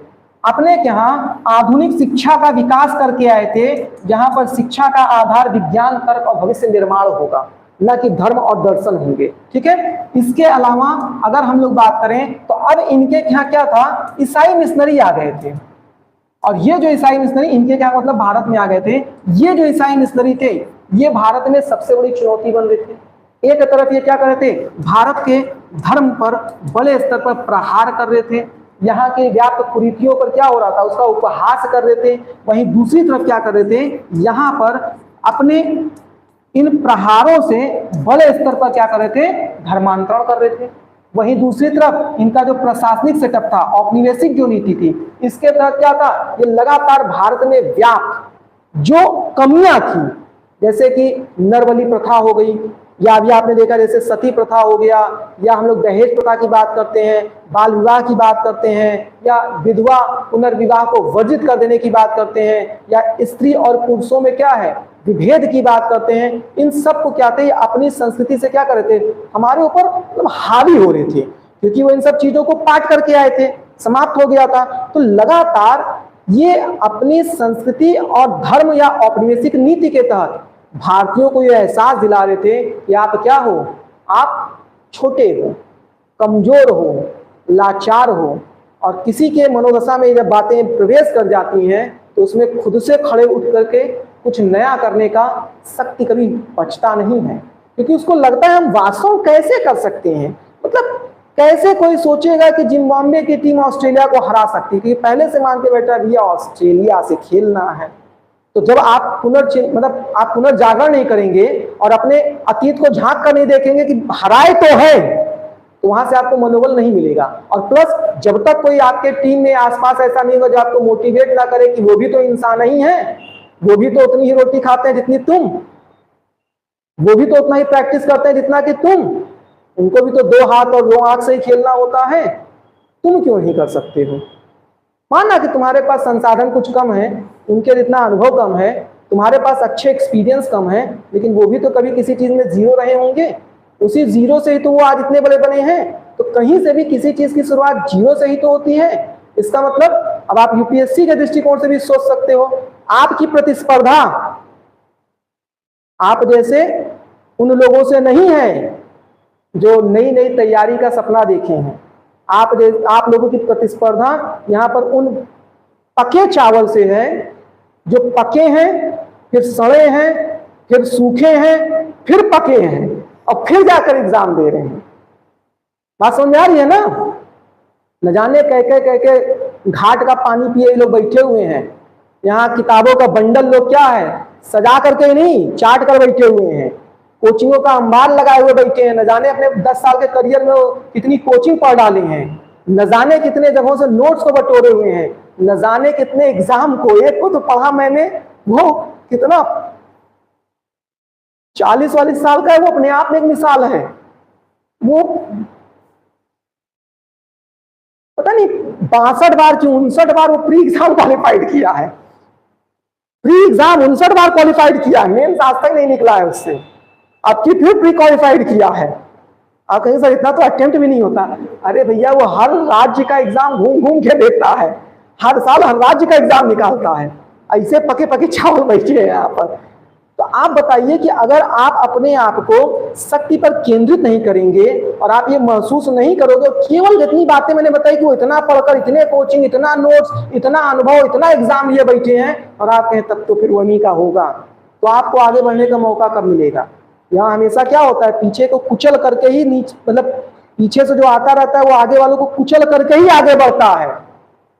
अपने के यहाँ आधुनिक शिक्षा का विकास करके आए थे, जहां पर शिक्षा का आधार विज्ञान, तर्क और भविष्य निर्माण होगा, न कि धर्म और दर्शन होंगे। ठीक है, इसके अलावा अगर हम लोग बात करें तो अब इनके यहाँ क्या था, ईसाई मिशनरी आ गए थे। और ये जो ईसाई मिशनरी, इनके क्या मतलब भारत में आ गए थे, ये जो ईसाई मिशनरी थे ये भारत में सबसे बड़ी चुनौती बन रहे थे। एक तरफ ये क्या कर रहे थे, भारत के धर्म पर बड़े स्तर पर प्रहार कर रहे थे, यहाँ के व्याप्त कुरीतियों पर क्या हो रहा था, उसका उपहास कर रहे थे। वहीं दूसरी तरफ क्या कर रहे थे, यहाँ पर अपने इन प्रहारों से बड़े स्तर पर क्या कर रहे थे, धर्मांतरण कर रहे थे। वहीं दूसरी तरफ इनका जो प्रशासनिक सेटअप था, औपनिवेशिक जो नीति थी, इसके तहत क्या था, ये लगातार भारत में व्याप्त जो कमियां थी, जैसे कि नरबली प्रथा हो गई, या अभी आपने देखा जैसे सती प्रथा हो गया, या हम लोग दहेज प्रथा की बात करते हैं, बाल विवाह की बात करते हैं, या विधवा पुनर्विवाह को वर्जित कर देने की बात करते हैं, या स्त्री और पुरुषों में क्या है, विभेद की बात करते हैं। इन सब को क्या थे, अपनी संस्कृति से क्या कर रहे थे, हमारे ऊपर मतलब हावी हो रहे थे, क्योंकि वो इन सब चीजों को पाट करके आए थे, समाप्त हो गया था। तो लगातार ये अपनी संस्कृति और धर्म या औपनिवेशिक नीति के तहत भारतीयों को ये एहसास दिला रहे थे कि आप क्या हो, आप छोटे हो, कमजोर हो, लाचार हो, और किसी के मनोदशा में जब बातें प्रवेश कर जाती हैं तो उसमें खुद से खड़े उठ करके कुछ नया करने का शक्ति कभी बचता नहीं है, क्योंकि उसको लगता है हम वास्तव कैसे कर सकते हैं। मतलब कैसे कोई सोचेगा कि जिम्बाब्वे की टीम ऑस्ट्रेलिया को हरा सकती है, क्योंकि पहले से मान के बैठा भैया ऑस्ट्रेलिया से खेलना है। तो जब आप आप पुनर्जागरण नहीं करेंगे और अपने अतीत को झांक कर नहीं देखेंगे कि हराए तो है, तो वहां से आपको मनोबल नहीं मिलेगा। और प्लस जब तक कोई आपके टीम में आसपास ऐसा नहीं होगा जो आपको मोटिवेट ना करे कि वो भी तो इंसान ही है, वो भी तो उतनी ही रोटी खाते हैं जितनी तुम, वो भी तो उतना ही प्रैक्टिस करते हैं जितना कि तुम, उनको भी तो 2 हाथ और 2 आंख से ही खेलना होता है, तुम क्यों नहीं कर सकते हो। माना कि तुम्हारे पास संसाधन कुछ कम है, उनके जितना अनुभव कम है, तुम्हारे पास अच्छे एक्सपीरियंस कम है, लेकिन वो भी तो कभी किसी चीज में जीरो रहे होंगे, उसी जीरो से ही तो वो आज इतने बड़े बने हैं। तो कहीं से भी किसी चीज की शुरुआत जीरो से ही तो होती है। इसका मतलब अब आप यूपीएससी के दृष्टिकोण से भी सोच सकते हो, आपकी प्रतिस्पर्धा आप जैसे उन लोगों से नहीं है जो नई नई तैयारी का सपना देखे हैं। आप लोगों की प्रतिस्पर्धा यहाँ पर उन पके चावल से है जो पके हैं, फिर सड़े हैं, फिर सूखे हैं, फिर पके हैं, और फिर जाकर एग्जाम दे रहे हैं। बात समझ आ रही है ना? न जाने कह के घाट का पानी पिए लोग बैठे हुए हैं। यहाँ किताबों का बंडल लोग क्या है, सजा करके नहीं, चाट कर बैठे हुए हैं। कोचिंगों का अंबार लगाए हुए बैठे हैं। न जाने अपने 10 साल के करियर में कितनी कोचिंग पढ़ डाली हैं, न जाने कितने जगहों से नोट्स को बटोरे हुए हैं, न जाने कितने एग्जाम को, एक को तो पढ़ा मैंने, वो कितना 40-40 साल का है, वो अपने आप में एक मिसाल है। वो पता नहीं 62 बार की 59 बार वो प्री एग्जाम क्वालिफाइड किया है, प्री एग्जाम 59 बार क्वालिफाइड किया है, मेंस आज तक नहीं निकला है उससे, अब की फिर प्री क्वालिफाइड किया है। आप कहेंगे सर इतना तो अटेम्प्ट भी नहीं होता। अरे भैया वो हर राज्य का एग्जाम घूम घूम के देता है, हर साल हर राज्य का एग्जाम निकालता है। ऐसे पके पके चावल बैठे हैं यहाँ पर। तो आप बताइए कि अगर आप अपने आप को शक्ति पर केंद्रित नहीं करेंगे और आप ये महसूस नहीं करोगे, केवल जितनी बातें मैंने बताई कि वो इतना पढ़कर, इतने कोचिंग, इतना नोट्स, इतना अनुभव, इतना एग्जाम लिए बैठे हैं, और आप कहें तब तो फिर वही का होगा, तो आपको आगे बढ़ने का मौका कब मिलेगा? यहाँ हमेशा क्या होता है, पीछे को कुचल करके ही नीचे, मतलब पीछे से जो आता रहता है वो आगे वालों को कुचल करके ही आगे बढ़ता है।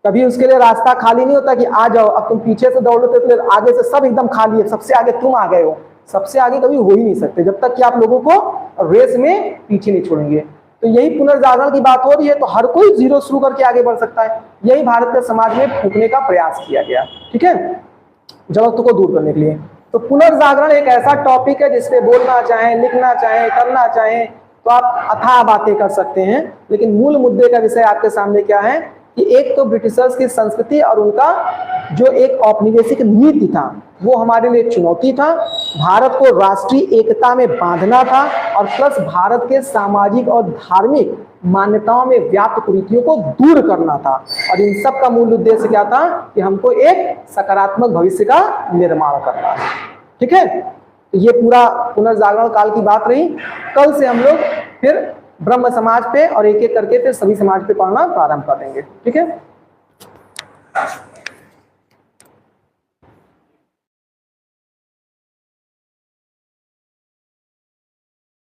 कभी उसके लिए रास्ता खाली नहीं होता कि आ जाओ, अब तुम पीछे से दौड़ लो तो आगे से सब एकदम खाली है, सबसे आगे तुम आ गए हो। सबसे आगे कभी हो ही नहीं सकते जब तक कि आप लोगों को रेस में पीछे नहीं छोड़ेंगे। तो यही पुनर्जागरण की बात हो रही है, तो हर कोई जीरो शुरू करके आगे बढ़ सकता है। यही भारत के समाज में फूकने का प्रयास किया गया, ठीक है, जरूरतों को दूर करने के लिए। तो पुनर्जागरण एक ऐसा टॉपिक है जिसपे बोलना चाहें, लिखना चाहें, करना चाहें तो आप अथाह बातें कर सकते हैं, लेकिन मूल मुद्दे का विषय आपके सामने क्या है कि एक तो ब्रिटिशर्स की संस्कृति और उनका जो एक औपनिवेशिक नीति था वो हमारे लिए चुनौती था। भारत को राष्ट्रीय एकता में बांधना था और प्लस भारत के सामाजिक और धार्मिक मान्यताओं में व्याप्त कुरीतियों को दूर करना था। और इन सब का मूल उद्देश्य क्या था कि हमको एक सकारात्मक भविष्य का निर्माण करना है, ठीक है। तो ये पूरा पुनर्जागरण काल की बात रही। कल से हम लोग फिर ब्रह्म समाज पे और एक एक करके फिर सभी समाज पे पढ़ना प्रारंभ कर देंगे, ठीक है।